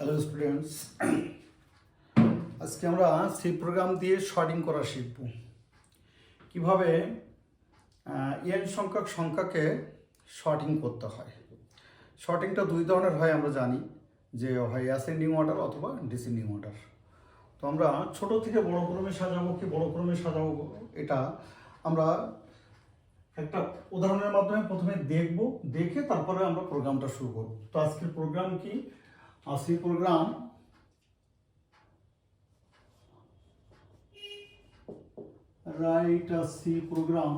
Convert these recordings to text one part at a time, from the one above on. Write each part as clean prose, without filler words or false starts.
Hello students, আজকে আমরা C program দিয়ে শর্টিং করা শিখব। কিভাবে এন সংখ্যক সংখ্যাকে শর্টিং করতে হয়। শর্টিংটা দুই ধরনের হয় আমরা জানি, যে হয় অ্যাসেন্ডিং অর্ডার অথবা ডিসেন্ডিং অর্ডার। তো আমরা ছোট থেকে বড় ক্রমে সাজাবো কি বড় ক্রমে সাজাবো, এটা আমরা একটা উদাহরণের মাধ্যমে প্রথমে দেখব, দেখে তারপরে আমরা প্রোগ্রামটা শুরু করব। তো আজকের প্রোগ্রাম কি? আজকের programme write a C program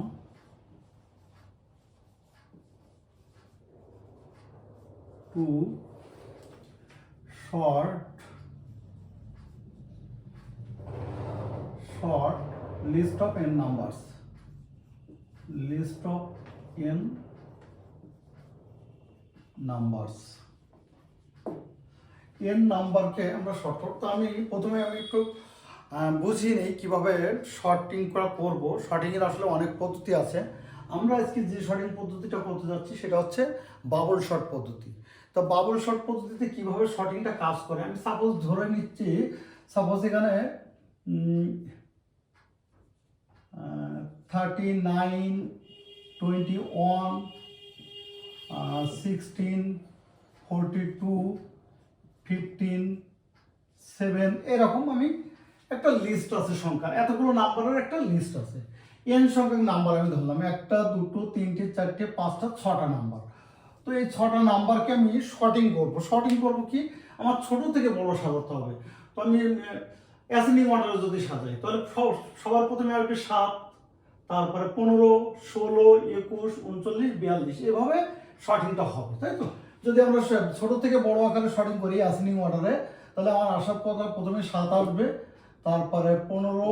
to sort list of n numbers, list of n numbers। n নাম্বারকে আমরা শর্ট করব। তো প্রথমে একটু বুঝিয়ে নিই কীভাবে শর্টিং করা করবো। শর্টিংয়ের আসলে অনেক পদ্ধতি আছে। আমরা আজকে যে শর্টিং পদ্ধতিটা করতে যাচ্ছি সেটা হচ্ছে বাবল শর্ট পদ্ধতি। তো বাবল শর্ট পদ্ধতিতে কীভাবে শর্টিংটা কাজ করে, আমি সাপোজ ধরে নিচ্ছি, সাপোজ এখানে 39, 21, 16, 42, 15, 7 এরকম আমি একটা লিস্ট আছে সংখ্যা, এতগুলো নাম্বারের একটা লিস্ট আছে। এন সংখ্যক নাম্বার আমি ধরলাম 1, 2, 3, 4, 5, 6টা নাম্বার। তো এই 6টা নাম্বারকে আমি শর্টিং করব। শর্টিং করব কি, আমার ছোট থেকে বড় সাজাতে হবে। তো আমি অ্যাসেন্ডিং অর্ডারে যদি সাজাই তাহলে সবার প্রথমে আসবে 7, তারপরে 15, 16, 21, 39, 42 এভাবে শর্টিংটা হবে, তাই তো? যদি আমরা ছোট থেকে বড় আকারে শর্টিং করি অ্যাসেন্ডিং অর্ডারে, তাহলে আমার আসার কথা প্রথমে 7 আসবে, তারপরে 15,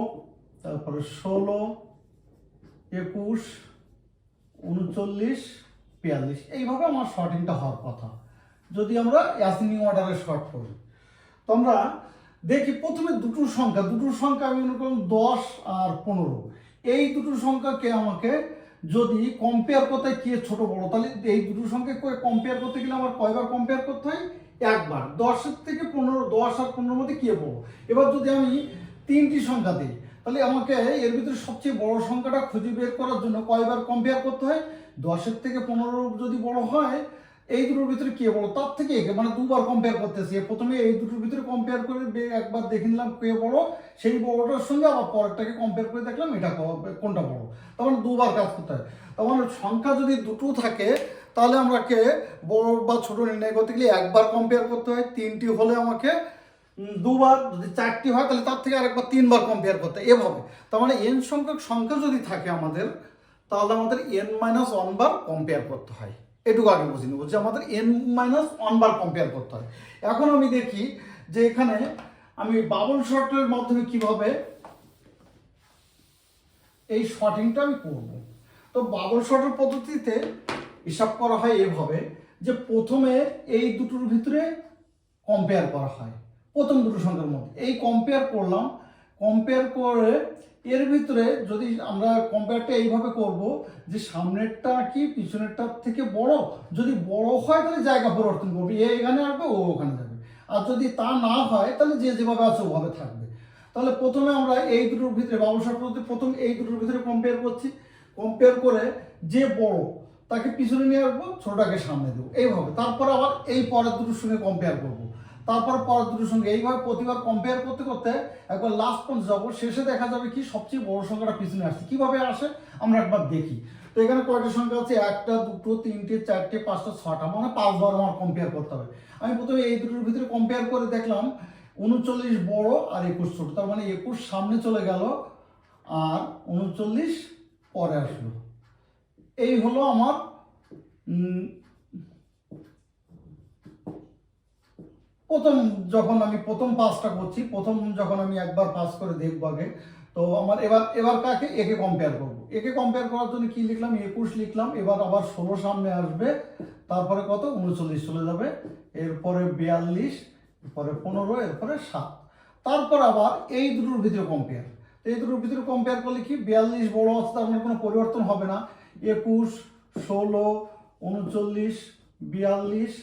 তারপরে 16, 21, 39, 42 এইভাবে আমার শর্টিংটা হওয়ার কথা যদি আমরা অ্যাসেন্ডিং অর্ডারে শর্ট করি। তো আমরা দেখি প্রথমে দুটো সংখ্যা আমি মনে করলাম 10 আর 15। এই দুটো সংখ্যাকে আমাকে যদি কম্পেয়ার করতে কি ছোট বড়, তাহলে এই দুটো সংখ্যাকে কম্পেয়ার করতে গেলে আমার কয়বার কম্পেয়ার করতে হয়? একবার। 10 থেকে 15, 10 আর 15 মধ্যে কে বড়। এবার যদি আমি 3টি সংখ্যা দিই, তাহলে আমাকে এর ভিতরে সবচেয়ে বড় সংখ্যাটা খুঁজে বের করার জন্য কয়বার কম্পেয়ার করতে হয়? 10 থেকে 15 যদি বড় হয়, এই দুটোর ভিতরে কে বড় তার থেকে মানে দুবার কম্পেয়ার করতেছি। প্রথমে এই দুটোর ভিতরে কম্পেয়ার করে একবার দেখে নিলাম কে বড়, সেই বড়টার সঙ্গে আবার পরেরটাকে কম্পেয়ার করে দেখলাম এটা কোনটা বড়। তখন দুবার কাজ করতে হয়। তখন সংখ্যা যদি দুটো থাকে তাহলে আমাকে বড় বা ছোট নির্ণয় করতে গেলে একবার কম্পেয়ার করতে হয়। 3টি হলে আমাকে দুবার, যদি 4টি হয় তাহলে তার থেকে আরেকবার 3বার কম্পেয়ার করতে হয়। এভাবে তার মানে এন সংখ্যক সংখ্যা যদি থাকে আমাদের, তাহলে আমাদের n-1 বার কম্পেয়ার করতে হয়। এটুকু আগে বুঝে নেব যে আমাদের n-1 বার কম্পেয়ার করতে হয়। এখন আমি দেখি যে এখানে আমি বাবল শর্টের মাধ্যমে কিভাবে এই শর্টিংটা আমি করব। তো বাবল শর্টের পদ্ধতিতে হিসাব করা হয় এভাবে যে প্রথমে এই দুটোর ভিতরে কম্পেয়ার করা হয়, প্রথম দুটো সংখ্যার মধ্যে এই কম্পেয়ার করলাম। কম্পেয়ার করে এর ভিতরে যদি আমরা কম্পেয়ারটা এইভাবে করব যে সামনেরটা কি পিছনেরটার থেকে বড়, যদি বড় হয় তাহলে জায়গা পরিবর্তন করবে, এ এখানে আসবে ও ওখানে যাবে। আর যদি তা না হয় তাহলে যে যেভাবে আছে ওভাবে থাকবে। তাহলে প্রথমে আমরা এই দুটোর ভিতরে বাবল শর্ট পদ্ধতি প্রথম এই দুটোর ভিতরে কম্পেয়ার করছি। কম্পেয়ার করে যে বড় তাকে পিছনে নিয়ে আসবো, ছোটটাকে সামনে দেবো, এইভাবে। তারপর আবার এই পরের দুটোর সঙ্গে কম্পেয়ার করবো, তারপর পরের দুটোর সঙ্গে, এইভাবে প্রতিবার কম্পেয়ার করতে করতে একবার লাস্ট পর্যন্ত যাবো। শেষে দেখা যাবে কি সবচেয়ে বড় সংখ্যাটা পিছনে আসছে। কিভাবে আসে আমরা একবার দেখি। তো এখানে কয়টা সংখ্যা আছে? 1, 2, 3, 4, 5, 6টা, মানে 5বার আমার কম্পেয়ার করতে হবে। আমি প্রথমে এই দুটোর ভিতরে কম্পেয়ার করে দেখলাম 39 বড় আর 21 ছোট, তার মানে 21 সামনে চলে গেল আর 39 পরে আসলো। এই হলো আমার প্রথম, যখন আমি প্রথম পাসটা করছি, যখন আমি একবার পাস করে দেখবো আগে, তো আমার এবার কাকে একে কম্পেয়ার করবো। একে কম্পেয়ার করার জন্য কি লিখলাম? 21 লিখলাম। এবার আবার 16 সামনে আসবে, তারপরে কত? 39 চলে যাবে, এরপরে 42, এরপরে 15, এরপরে 7। তারপর আবার এই দুটোর ভিতরে কম্পেয়ার। এই দুটোর ভিতরে কম্পেয়ার করলে কি 42 বড় আছে, তার মানে কোনো পরিবর্তন হবে না। 21, 16, 39, 42,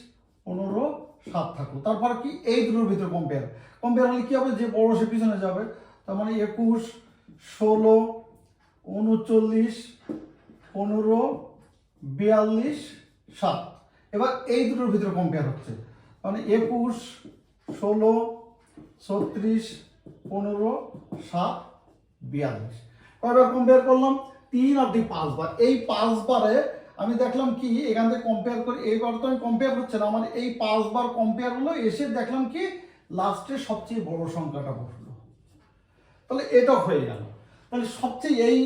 15, 7 থাকলো। তারপরে কি এই দুটোর ভিতরে কম্পেয়ার হলে কি হবে, যে বড় সে পিছনে যাবে। তার মানে 21, 16, 39, 15, 42, 7। এবার এই দুটোর ভিতরে কম্পেয়ার হচ্ছে, মানে 21, 16, 36, 15, 7, 42। কয়বার কম্পেয়ার করলাম? 3 আর 2 5 বার। এই 5 বারে আমি দেখলাম কি এখান থেকে কম্পেয়ার করি, এইবার তো আমি কম্পেয়ার হচ্ছে না, আমার এই 5 বার কম্পেয়ার হলো, এসে দেখলাম কি লাস্টে সবচেয়ে বড় সংখ্যাটা বসলো। তাহলে এটা হয়ে গেল। তাহলে সবচেয়ে এই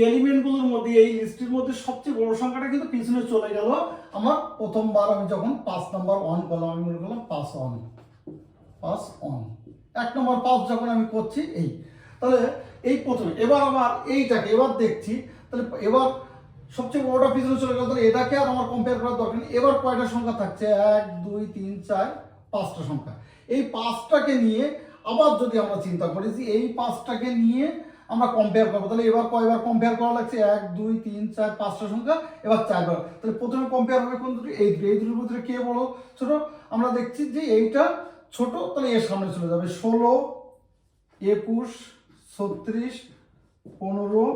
এলিমেন্টগুলোর মধ্যে, এই লিস্টের মধ্যে সবচেয়ে বড় সংখ্যাটা কিন্তু পিছনে চলে গেল আমার প্রথমবার আমি যখন 5 নাম্বার অন করলাম, আমি মনে করলাম 5 অন 1 নম্বর 5 যখন আমি করছি এই, তাহলে এই প্রথমে। এবার আবার এইটাকে এবার দেখছি, তাহলে এবার সবচেয়ে বড়টা পিছনে চলে গেল, তাহলে এটাকে আর আমার কম্পেয়ার করার দরকার নেই। এবার কয়টা সংখ্যা থাকছে? 1 2 3 4 5টা সংখ্যা। এই 5টাকে নিয়ে আবার যদি আমরা চিন্তা করি যে এই 5টাকে নিয়ে আমরা কম্পেয়ার করবো, তাহলে এবার কয়বার কম্পেয়ার করা লাগছে? 1 2 3 4 5টা সংখ্যা, এবার 4বার। তাহলে প্রথমে কম্পেয়ার হবে কোন দুটো? এই দুটোর মধ্যে কে বড় ছোট? আমরা দেখছি যে এইটা ছোট, তাহলে এর সামনে চলে যাবে। 16, 21, 36, 15,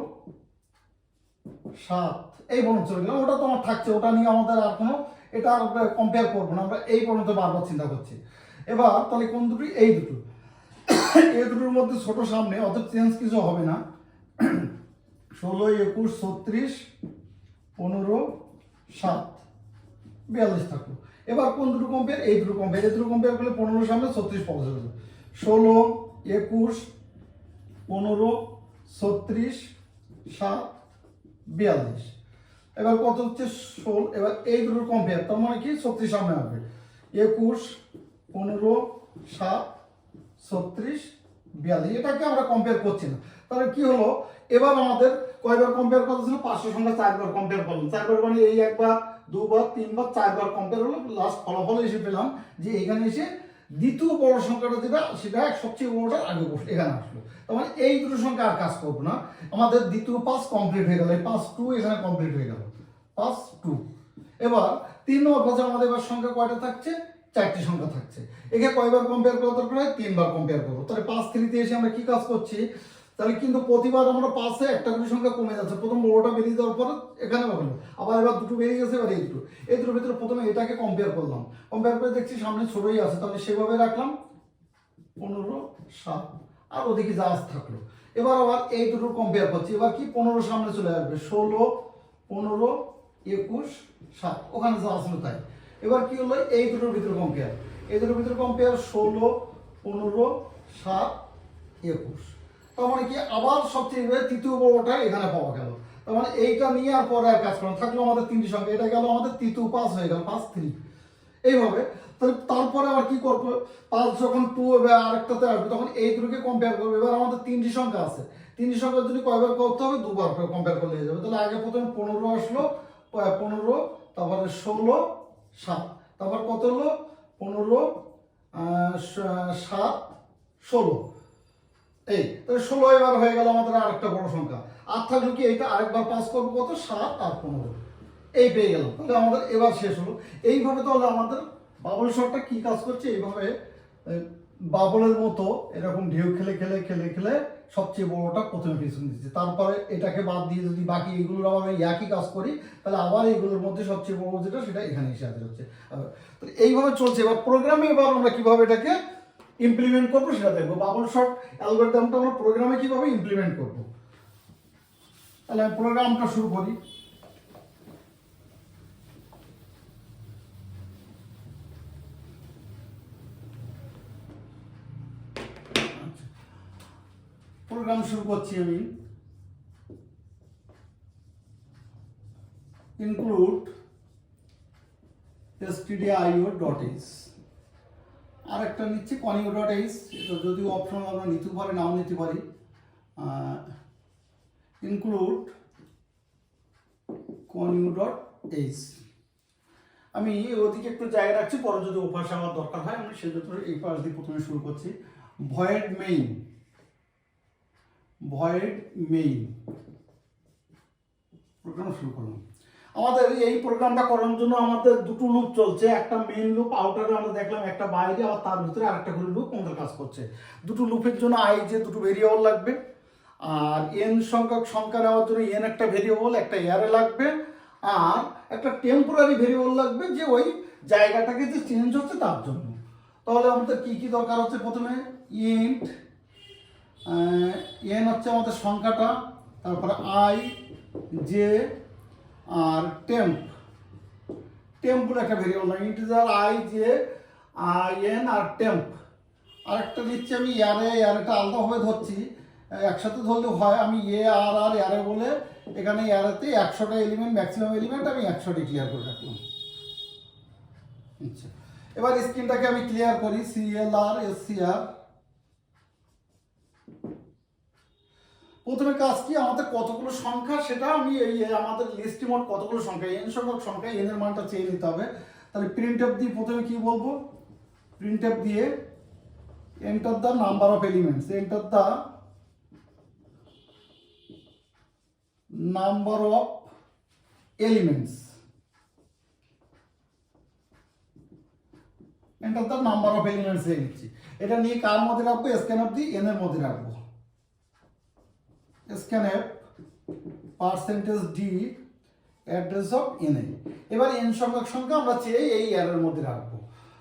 7 এই পর্যন্ত চলে গেল। ওটা তো আমার থাকছে, ওটা নিয়ে আমাদের আর কোনো, এটা আর কম্পেয়ার করবো না, আমরা এই পর্যন্ত বারবার চিন্তা করছি। এবার তাহলে কোন দুটো? এই দুটো। এই দুটোর মধ্যে ছোট সামনে, অত চেঞ্জ কিছু হবে না। 16, 21, 36, 15, 7, 42 থাকলো। এবার কোন দুটো কম্পেয়ার? এই দুটো কম্পেয়ার। এই দুটো কম্পেয়ার করলে 15 সামনে 36 পাওয়া যাবে। 16, 21, 15, 36, 7, 42। এবার কত হচ্ছে? 16। এবার এই দুটোর কম্পেয়ার, তার মানে কি 36 সামনে আসবে। 21, 15, 7, 36, 42। এটাকে আমরা কম্পেয়ার করছি না। তাহলে কি হলো? এবার আমাদের কয়বার কম্পেয়ার করতে ছিল? 500 সংখ্যা 4বার কম্পেয়ার করলাম। 4বার মানে এই 1বার 2বার 3বার 4বার কম্পেয়ার হলো। লাস্ট ফলাফল এসে পেলাম যে এখানে এসে দ্বিতীয় বড় সংখ্যাটা যেটা, সেটা সবচেয়ে বড়টা আগে বসলো, এখানে আসলো। তার মানে এই দুটো সংখ্যা আর কাজ করবো না, আমাদের দ্বিতীয় পাস কমপ্লিট হয়ে গেল। এই 5 2 এখানে কমপ্লিট হয়ে গেল, 5 2। এবার 3 নম্বর পাশে আমাদের এবার সংখ্যা কয়টা থাকছে? 4টি সংখ্যা থাকছে। একে কয়বার কম্পেয়ার করা দরকার হয়? 3বার কম্পেয়ার করবো। তাহলে 5 3 তে এসে আমরা কি কাজ করছি? তাহলে কিন্তু প্রতিবার আমরা 5-এ একটা করে সংখ্যা কমে যাচ্ছে। প্রথম বড়টা বেরিয়ে যাওয়ার পরে এখানে হলো, আবার এবার দুটো বেরিয়ে গেছে, এবার এই দুটোর ভিতরে প্রথমে এটাকে কম্পেয়ার করলাম। কম্পেয়ার করে দেখছি সামনে ছোটই আছে, তাহলে সেভাবে রাখলাম 15, 7, আর ওদিকে যা আছে থাকলো। এবার আবার এই দুটো কম্পেয়ার করছি। এবার কি 15 সামনে চলে আসবে, 16, 15, 21, 7, ওখানে যা আসলো তাই। এবার কি হলো? এই দুটোর ভিতরে কম্পেয়ার, এই দুটোর ভিতরে কম্পেয়ার 16, 15, 7, 21। তার মানে কি আবার সবচেয়ে তৃতীয় বড়টা এখানে পাওয়া গেল। তার মানে এইটা নিয়ে আর পরে আর কাজ করা থাকলো আমাদের 3টি সংখ্যা। এটা গেল আমাদের তৃতীয় পাস হয়ে গেল, 5 3 এইভাবে। তাহলে তারপরে আবার কি করবো? 5 যখন 2 এবার আরেকটাতে আসবে, তখন এই দুটোকে কম্পেয়ার করবো। এবার আমাদের 3টি সংখ্যা আছে, 3টি সংখ্যার জন্য কয়বার করতে হবে? 2বার কম্পেয়ার করলে হয়ে যাবে। তাহলে আগে প্রথমে 15 আসলো, 15, তারপরে 16, 7, তারপর কত হলো? 15, 7, 16। এই তাহলে 16 এবার হয়ে গেল আমাদের আরেকটা বড় সংখ্যা। আর থাকলো কি? এইটা আরেকবার পাস করবো, কত? 7 আর 15, এই পেয়ে গেলাম। তাহলে আমাদের এবার শেষ হলো। এইভাবে তাহলে আমাদের বাবল শটটা কি কাজ করছে? এইভাবে বাবলের মতো এরকম ঢেউ খেলে খেলে খেলে খেলে সবচেয়ে বড়টা প্রথমে পিছনে দিচ্ছে। তারপরে এটাকে বাদ দিয়ে যদি বাকি এগুলোর আবার একই কাজ করি, তাহলে আবার এইগুলোর মধ্যে সবচেয়ে বড় যেটা, সেটা এখানে এসে হাজির হচ্ছে। তাহলে এইভাবে চলছে। এবার প্রোগ্রামে এবার আমরা কিভাবে এটাকে ইমপ্লিমেন্ট করবো সেটা দেখবো। বাবল শট অ্যালগরিদমটা আমরা প্রোগ্রামে কিভাবে ইমপ্লিমেন্ট করবো। তাহলে আমি প্রোগ্রামটা শুরু করি। প্রোগ্রাম শুরু করছি আমি। ইনক্লুড stdio.h, আর একটা নিচ্ছি conio.h। এটা যদিও অপশনাল, আমরা নিতে পারি নাও নিতে পারি। Include conio.h। আমি ওদিকে একটু জায়গা রাখছি, পরে যদি ও পাশে আমার দরকার হয় আমি সেজন্য এই পাশ দিয়ে প্রথমে শুরু করছি। ভয়েড মেইন প্রোগ্রাম শুরু করলাম। আমাদের এই প্রোগ্রামটা করার জন্য আমাদের দুটো লুপ চলছে, একটা মেইন লুপ আউটারে আমরা দেখলাম, একটা বাইরে, আর তার ভিতরে আরেকটা করে লুপ আমাদের কাজ করছে। দুটো লুপের জন্য আই যে দুটো ভেরিয়েবল লাগবে, আর এন সংখ্যক সংখ্যা নেওয়ার জন্য এন একটা ভেরিয়েবল, একটা অ্যারে লাগবে, আর একটা টেম্পোরারি ভেরিয়েবল লাগবে যে ওই জায়গাটাকে যে চেঞ্জ হচ্ছে তার জন্য। তাহলে আমাদের কি কি দরকার হচ্ছে, প্রথমে ইন্ট এন হচ্ছে আমাদের সংখ্যাটা, তারপরে আই জে, আর টেম্প বলে একটা ভেরিয়েবল না, integer i j i n আর টেম্প। আরেকটা দিচ্ছি আমি অ্যারেটা আলাদাভাবে ধরছি, একসাথে ধরলেও হয়, আমি আর অ্যারে বলে এখানে অ্যারেতে 100টা এলিমেন্ট, ম্যাক্সিমাম এলিমেন্ট আমি 100 ডিক্লেয়ার করে রাখলাম। আচ্ছা, এবার স্ক্রিনটাকে আমি ক্লিয়ার করি, CLR প্রথমে কাজ কি, আমাদের কতগুলো সংখ্যা সেটা আমি এই আমাদের লিস্টে মোট কতগুলো সংখ্যা, এন সংখ্যক সংখ্যা, এন এর মানটা চেয়ে নিতে হবে। তাহলে প্রিন্টএফ দিয়ে প্রথমে কি বলবো, প্রিন্টএফ দিয়ে enter the number of elements, enter the number of elements, enter the number of elements দিয়ে নিচ্ছি। এটা নিয়ে কার মধ্যে রাখবো, স্ক্যানআপ দিয়ে এন এর মধ্যে রাখবো, স্ক্যানআপ %d অ্যাড্রেস অফ এন। এবার এন সংখ্যক সংখ্যা আমরা চেয়ে এই অ্যারের মধ্যে রাখবো।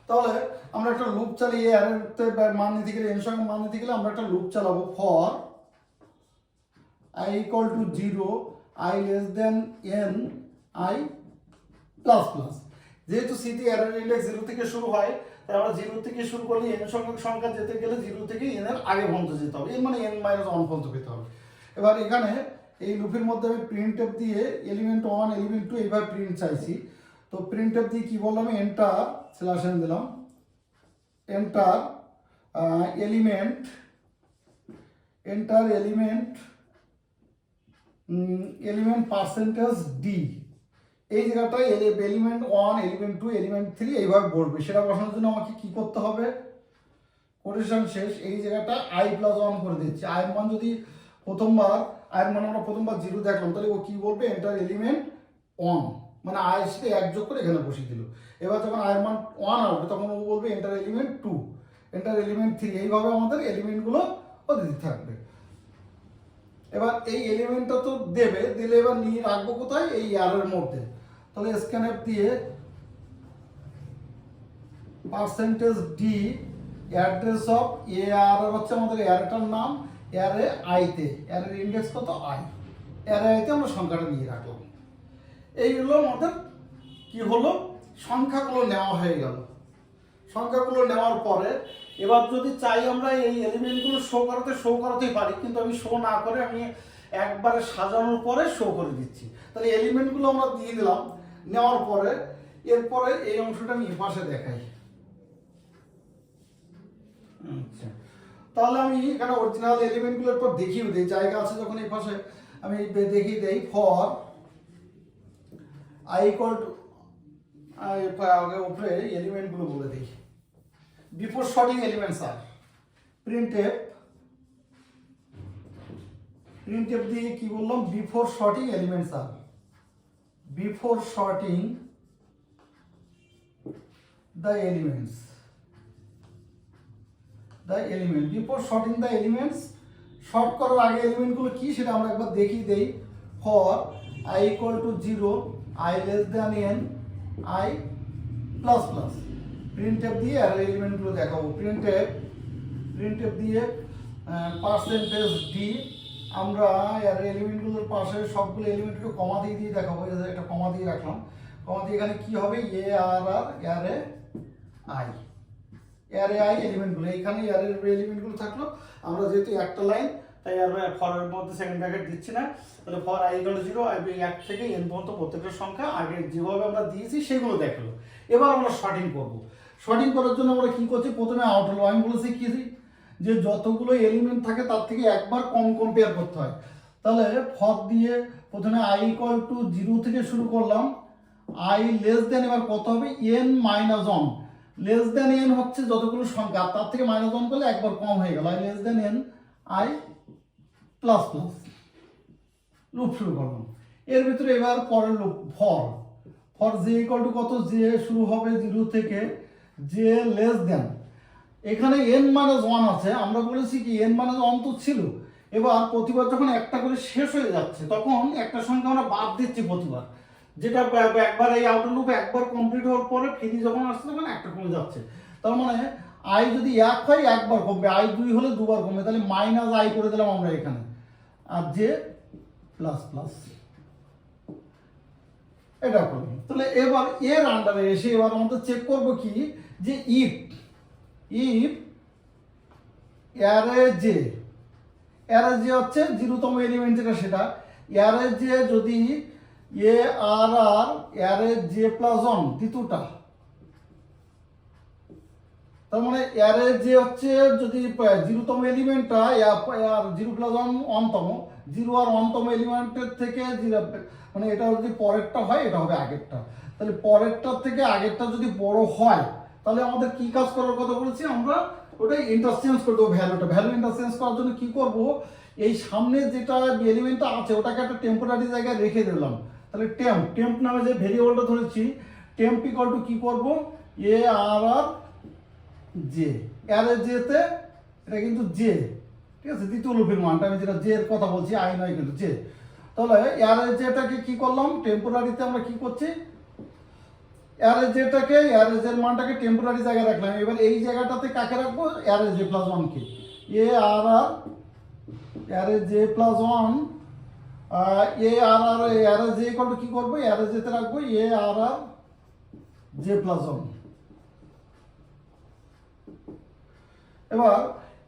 তাহলে আমরা একটা লুপ চালিয়ে অ্যারেতে মান নিতে গেলে, এন সংখ্যক মান নিতে গেলে আমরা একটা লুপ চালাবো, for i equal to 0, i less than n, i plus plus. যেহেতু সিতে অ্যারের ইন্ডেক্স 0 থেকে শুরু হয়, তাই আমরা 0 থেকে শুরু করলে এন সংখ্যক সংখ্যা যেতে গেলে 0 থেকে n এর আগে পর্যন্ত যেতে হবে, এর মানে n-1 পর্যন্ত পেতে হবে। এবার এখানে এই লুপের মধ্যে আমি প্রিন্টএফ দিয়ে এলিমেন্ট 1 এলিমেন্ট 2 এইভাবে প্রিন্ট চাইছি। তো প্রিন্টএফ দিয়ে কি বললাম, এন্টার স্ল্যাশ দিলাম, এন্টার এলিমেন্ট %d, এই জায়গাটায় এলিমেন্ট 1 এলিমেন্ট 2 এলিমেন্ট 3 এইভাবে বলবে। সেটা বসানোর জন্য আমাকে কি করতে হবে, কোটেশন শেষ, এই জায়গাটা i+1 করে দিচ্ছি। আয়ের মান যদি আমরা প্রথমবার 0 দেখলাম, তাহলে ও কি বলবে, এন্টার এলিমেন্ট 1, মানে আয়ের সাথে 1 যোগ করে এখানে বসিয়ে দিল। এবার যখন আয়ের মান 1 আসবে তখন ও বলবে এন্টার এলিমেন্ট 2, এন্টার এলিমেন্ট 3, এইভাবে আমাদের এলিমেন্টগুলো ও দিতে থাকবে। এবার এই এলিমেন্টটা তো দিলে এবার নিয়ে রাখবো কোথায়, এই অ্যারের মধ্যে। তাহলে স্ক্যানআপ দিয়ে %d অ্যাড্রেস অফ আর হচ্ছে আমাদের অ্যারেটার নাম, অ্যারে আইতে, অ্যারের ইন্ডেক্স কত, আই, অ্যারে আইতে আমরা সংখ্যাটা নিয়ে রাখলাম। এইগুলো আমাদের কি হলো, সংখ্যাগুলো নেওয়া হয়ে গেল। সংখ্যাগুলো নেওয়ার পরে এবার যদি চাই আমরা এই এলিমেন্টগুলো শো করাতেই পারি, কিন্তু আমি শো না করে আমি একবারে সাজানোর পরে শো করে দিচ্ছি। তাহলে এলিমেন্টগুলো আমরা দিয়ে দিলাম, নেওয়ার পরে এরপরে এই অংশটা আমি পাশে দেখাই। আচ্ছা, তাহলে আমি এখানে অরিজিনাল এলিমেন্টগুলো একটু দেখিয়ে দিই, জায়গা আছে যখন এই পাশে আমি দেখিয়ে দেই, ফর i equal to উপরে এলিমেন্টগুলো বলে দিই, বিফোর সর্টিং এলিমেন্টস আর প্রিন্টএফ দিয়ে কি বললাম, বিফোর সর্টিং এলিমেন্টস আর, before sorting the elements, before sorting the elements, sort করার আগে এলিমেন্টগুলো কি সেটা আমরা একবার দেখিয়ে দেই। For i equal to 0, i less than n, i plus plus. Printf দিয়ে আর এলিমেন্টগুলো দেখাবো, প্রিন্টএফ দিয়ে %d, আমরা আর এলিমেন্টগুলোর পাশে সবগুলো এলিমেন্ট একটু কমা দিয়ে দেখাবো, একটা কমা দিয়ে রাখলাম, কমা দিয়ে এখানে কি হবে, অ্যারে আই এলিমেন্টগুলো, এইখানে অ্যারের এলিমেন্টগুলো থাকলো। আমরা যেহেতু একটা লাইন, তাই আমরা ফরের মধ্যে সেকেন্ড ব্র্যাকেট দিচ্ছি না। তাহলে for i equal to 0, i 1 থেকে n পর্যন্ত প্রত্যেকটা সংখ্যা আগে যেভাবে আমরা দিয়েছি সেগুলো দেখলো। এবার আমরা শর্টিং করব। শর্টিং করার জন্য আমরা কি করছি, প্রথমে আউটার লো, আমি বলেছি কি যে যতগুলো এলিমেন্ট থাকে তার থেকে একবার কম কম্পেয়ার করতে হয়। তাহলে ফর দিয়ে প্রথমে i equal to 0 থেকে শুরু করলাম, i লেস দেন, এবার কত হবে, n-1, লেস দেন n হচ্ছে যতগুলো সংখ্যা, তার থেকে -1 করলে একবার কম হয়ে গেল, i less than n, i plus plus, loop শুরু করলাম। এর ভিতরে এবার পরের loop for J equal two কত, জে শুরু হবে 0 থেকে, জে লেস দেন, এখানে n-1 আছে, আমরা বলেছি কি n-1 তো ছিল। এবার প্রতিবার যখন একটা করে শেষ হয়ে যাচ্ছে তখন একটা সংখ্যা আমরা বাদ দিচ্ছি প্রতিবার, যেটা একবার এই আউটার লুপ একবার কমপ্লিট হওয়ার পরে ফিরি যখন আসছে তখন একটা কমে যাচ্ছে। তার মানে আই যদি 1 হয় একবার কমবে, আই 2 হলে দুবার কমবে, তাহলে মাইনাস আই করে দিলাম আমরা এখানে, আর জে প্লাস প্লাস এটা করলাম। তাহলে এবার এর আন্ডারে এসে এবার আমাদের চেক করব কি, যে ইফ অ্যারে জে হচ্ছে 0তম এলিমেন্ট যেটা, সেটা অ্যারে জে যদি এ r r array j plus 1 দ্বিতীয়টা, তার মানে অ্যারে জে হচ্ছে যদি 0তম এলিমেন্টটা আর 0 প্লাস 1 1তম, 0 আর 1তম এলিমেন্টের থেকে মানে এটা যদি পরেরটা হয় এটা হবে আগেরটা, তাহলে পরেরটার থেকে আগেরটা যদি বড় হয় তাহলে আমাদের কি কাজ করার কথা বলেছি আমরা, ওটা ইন্টারচেঞ্জ করে দেবো ভ্যালু ইন্টারচেঞ্জ করার জন্য কি করব, এই সামনে যেটা এলিমেন্টটা আছে ওটাকে একটা টেম্পোরারি জায়গায় রেখে দিলাম, তাহলে টেম্প নামে যে ভেরিয়েবলটা ধরেছি, টেম্প ইকুয়াল টু কি করব, এ আর আর জে, অ্যারে জেতে এটা কিন্তু জে, ঠিক আছে, দ্বিতীয় লুপের মানটা আমি যেটা জে এর কথা বলছি, আই নয় কিন্তু জে। তাহলে অ্যারে জেটাকে কি করলাম, টেম্পোরারিতে আমরা কি করছি, অ্যারে জের মানটাকে টেম্পোরারি জায়গায় রাখলাম। এবার এই জায়গাটাতে কাকে রাখবো, অ্যারে জে প্লাস 1 কে, a r r array j plus 1, a r r array j equal to কি করবো, অ্যারে জেতে রাখবো এ আর আর জে প্লাস 1। এবার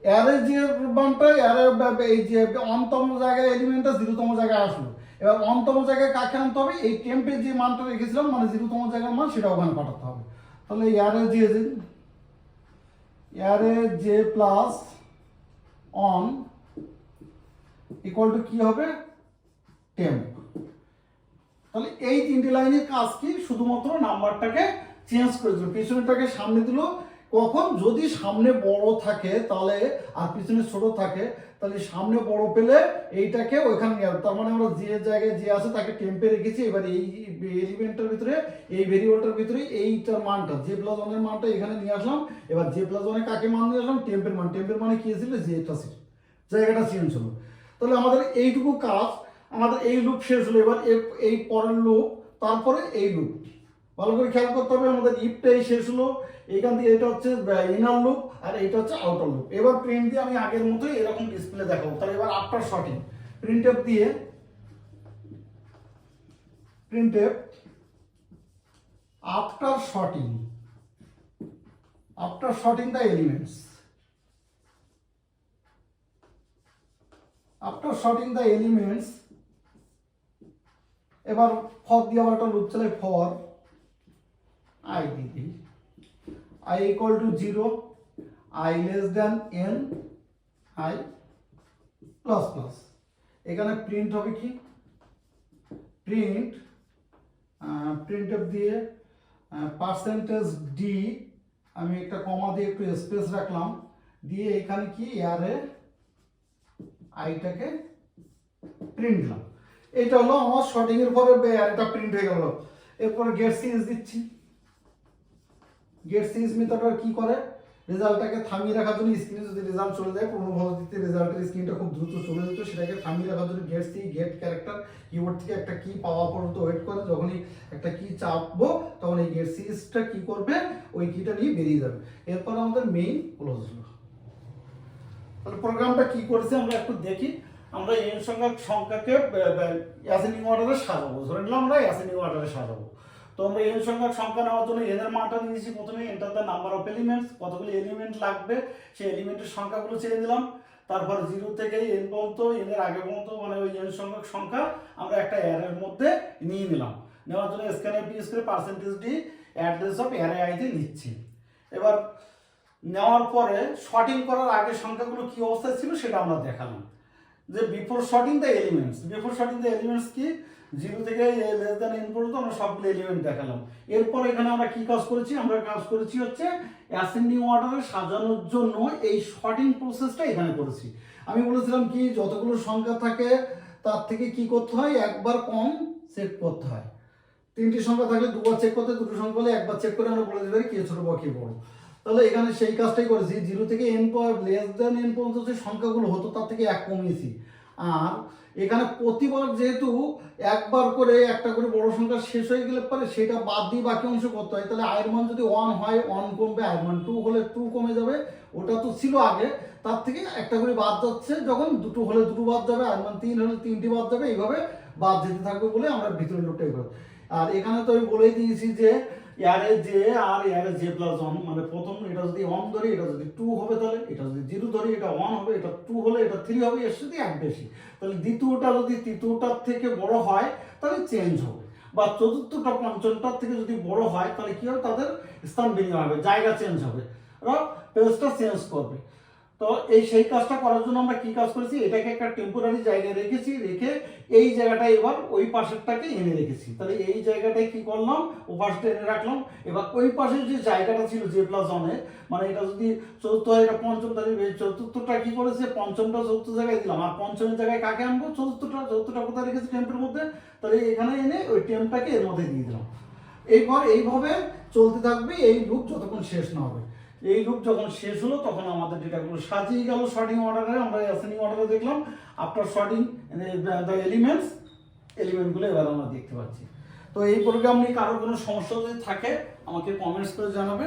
অ্যারে যে মানটা এই যে 1তম জায়গায় এলিমেন্টটা 0তম জায়গায় আসলো, এবার 1তম জায়গায় কাকে আনতে হবে, এই টেম্পে যে মানটা রেখেছিলাম মানে 0তম জায়গার মান সেটা ওখানে পাঠাতে হবে। তাহলে array j plus 1 equal to কি হবে, টেম্প। তাহলে এই তিনটি লাইনের কাজ কি, শুধুমাত্র নাম্বারটাকে চেঞ্জ করে দিল, পিছনেরটাকে সামনে দিল। কখন, যদি সামনে বড় থাকে তাহলে আর পিছনে ছোট থাকে, তাহলে সামনে বড় পেলে এইটাকে ওইখানে নিয়ে আসবে। তার মানে আমরা যে জায়গায় যে আছে তাকে টেম্পে রেখেছি, এবার এই এলিমেন্টের ভিতরে এই ভেরিয়েবলটার ভিতরে এইটার মানটা জে প্লাস 1 এর মানটা এখানে নিয়ে আসলাম। এবার জে প্লাস 1 এ কাকে মান নিয়ে আসলাম, টেম্পের মানে কি ছিল, জেটা ছিল, জায়গাটা চেঞ্জ হলো। তাহলে আমাদের এইটুকু কাজ, আমাদের এই লুপ শেষ হলো। এবার এই পরের লুপ, তারপরে এই লুপ ভালো করে খেয়াল করতে হবে। আমাদের ইফটাই শেষ হলো, এইখান দিয়ে এটা হচ্ছে ইনার লুপ আর এটা হচ্ছে আউটার লুপ। এবার প্রিন্ট দিয়ে আমি আগের মতোই এরকম ডিসপ্লে দেখাবো। তাহলে এবার আফটার শর্টিং, প্রিন্টএফ দিয়ে আফটার শর্টিং দ্য এলিমেন্টস, এবার ফর দিয়ে আবার একটা লুপ চালাই, ফর I দিদি I equal to 0, I less than n, I plus plus। এখানে প্রিন্ট হবে কি, প্রিন্টএফ দিয়ে পার্সেন্টেজ ডি, আমি একটা কমা দিয়ে একটু স্পেস রাখলাম, দিয়ে এখানে কি অ্যারে আইটাকে প্রিন্ট দিলাম। এটা হলো আমার শর্টিং এর পরে অ্যারেটা প্রিন্ট হয়ে গেল। এরপর গেট সিরিজ দিচ্ছি। গেট সিরিজ মেথড কি করে, রেজাল্টটাকে থামিয়ে রাখার জন্য, স্ক্রিনে যদি রেজাল্ট চলে যায় পুরো পদ্ধতিতে রেজাল্টের স্ক্রিনটা খুব দ্রুত চলে যেত, সেটাকে থামিয়ে রাখার জন্য গেট ক্যারেক্টার কিবোর্ড থেকে একটা কি পাওয়া পর্যন্ত ওয়েট করে, যখনই একটা কি চাপবো তখন এই গেট সিরিজটা কি করবে, ওই কিটা নিয়ে বেরিয়ে যাবে। এরপর আমাদের মেইন ক্লোজ হলো। তাহলে প্রোগ্রামটা কি করেছে আমরা একটু দেখি। আমরা এন সংখ্যাকে অ্যাসেন্ডিং অর্ডারে সাজাবো, ধরে নিলাম আমরা অ্যাসেন্ডিং অর্ডারে সাজাবো। তো আমরা এন সংখ্যা নেওয়ার জন্য এন এর মানটা নিয়েছি, প্রথমে enter the number of elements, কতগুলো এলিমেন্ট লাগবে সেই এলিমেন্টের সংখ্যাগুলো ছেড়ে দিলাম। তারপর 0 থেকে n পর্যন্ত, n এর আগে পর্যন্ত মানে ওই এন সংখ্যা আমরা একটা অ্যারের মধ্যে নিয়ে নিলাম। নেওয়ার জন্য স্ক্যানএফ ইউজ করে percentage D address of array আইতে নিচ্ছি। এবার নেওয়ার পরে শর্টিং করার আগে সংখ্যাগুলো কি অবস্থায় ছিল সেটা আমরা দেখালাম, যে বিফোর শর্টিং দ্য এলিমেন্টস কি, 0 থেকে লেস দ্যান n পর্যন্ত আমরা সবগুলো এলিমেন্ট দেখালাম। এরপর এখানে আমরা কি কাজ করেছি, আমরা কাজ করেছি হচ্ছে অ্যাসেন্ডিং অর্ডারে সাজানোর জন্য এই শর্টিং প্রসেসটা এখানে করেছি। আমি বলেছিলাম কি, যতগুলো সংখ্যা থাকে তার থেকে কি করতে হয়, একবার কম চেক করতে হয়। 3টি সংখ্যা থাকলে দুবার চেক করতে, দুটো সংখ্যা হলে একবার চেক করে আমরা বলে দিতে পারি কে ছোট বা কে বড়। তাহলে এখানে সেই কাজটাই করেছি, 0 থেকে n লেস দেন n পর্যন্ত যে সংখ্যাগুলো হতো তার থেকে 1 কমিয়েছি। আর এখানে প্রতিবার যেহেতু একবার করে একটা করে বড় সংখ্যা শেষ হয়ে গেলে পরে সেটা বাদ দিয়ে বাকি অংশ করতে হয়। তাহলে আয়ের মান যদি 1 হয় 1 কমবে, আয়ের মান 2 হলে 2 কমে যাবে, ওটা তো ছিল আগে, তার থেকে একটা করে বাদ যাচ্ছে, যখন দুটো হলে দুটো বাদ যাবে, আয়ের মান 3 হলে 3টি বাদ যাবে, এইভাবে বাদ যেতে থাকবে বলে আমরা ভিতরে লুপটা এগোবো। আর এখানে তো আমি বলেই দিয়েছি যে এয়ারে জে আর এয়ারে জে প্লাস 1, মানে প্রথম এটা যদি 1 ধরি এটা যদি 2 হবে, তাহলে এটা যদি 0 ধরি এটা 1 হবে, এটা 2 হলে এটা 3 হবে, এর সাথে 1 বেশি। তাহলে দ্বিতীয়টা যদি তৃতীয়টার থেকে বড় হয় তাহলে চেঞ্জ হবে, বা চতুর্থটা পঞ্চমটার থেকে যদি বড় হয় তাহলে কি হবে, তাদের স্থান বিনিময় হবে, জায়গা চেঞ্জ হবে, পেজটা চেঞ্জ করবে। তো এই সেই কাজটা করার জন্য আমরা কি কাজ করেছি, এটাকে একটা টেম্পোরারি জায়গায় রেখেছি, রেখে এই জায়গাটায় এবার ওই পাশেরটাকে এনে রেখেছি। তাহলে এই জায়গাটায় কি করলাম, ও পাশটা এনে রাখলাম। এবার ওই পাশে যে জায়গাটা ছিল জে প্লাস 1 মানে এটা যদি চতুর্থ হয় এটা পঞ্চম, তাহলে চতুর্থটা কি করেছে, পঞ্চমটা চতুর্থ জায়গায় দিলাম, আর পঞ্চমের জায়গায় কাকে আনবো, চতুর্থটা কোথায় রেখেছি, টেম্পের মধ্যে, তাহলে এখানে এনে ওই টেম্পটাকে এর মধ্যে দিয়ে দিলাম। এইভাবে চলতে থাকবে এই লুপ যতক্ষণ শেষ না হবে। এই লুপ যখন শেষ হলো তখন আমাদের ডেটাগুলো সাজিয়ে গেল সর্টিং অর্ডারে, আমরা অ্যাসেন্ডিং অর্ডারে দেখলাম। আফটার সর্টিং দ্য এলিমেন্টগুলো এবার আমরা দেখতে পাচ্ছি। তো এই প্রোগ্রাম নিয়ে কারোর কোনো সমস্যা যদি থাকে আমাকে কমেন্টস করে জানাবে।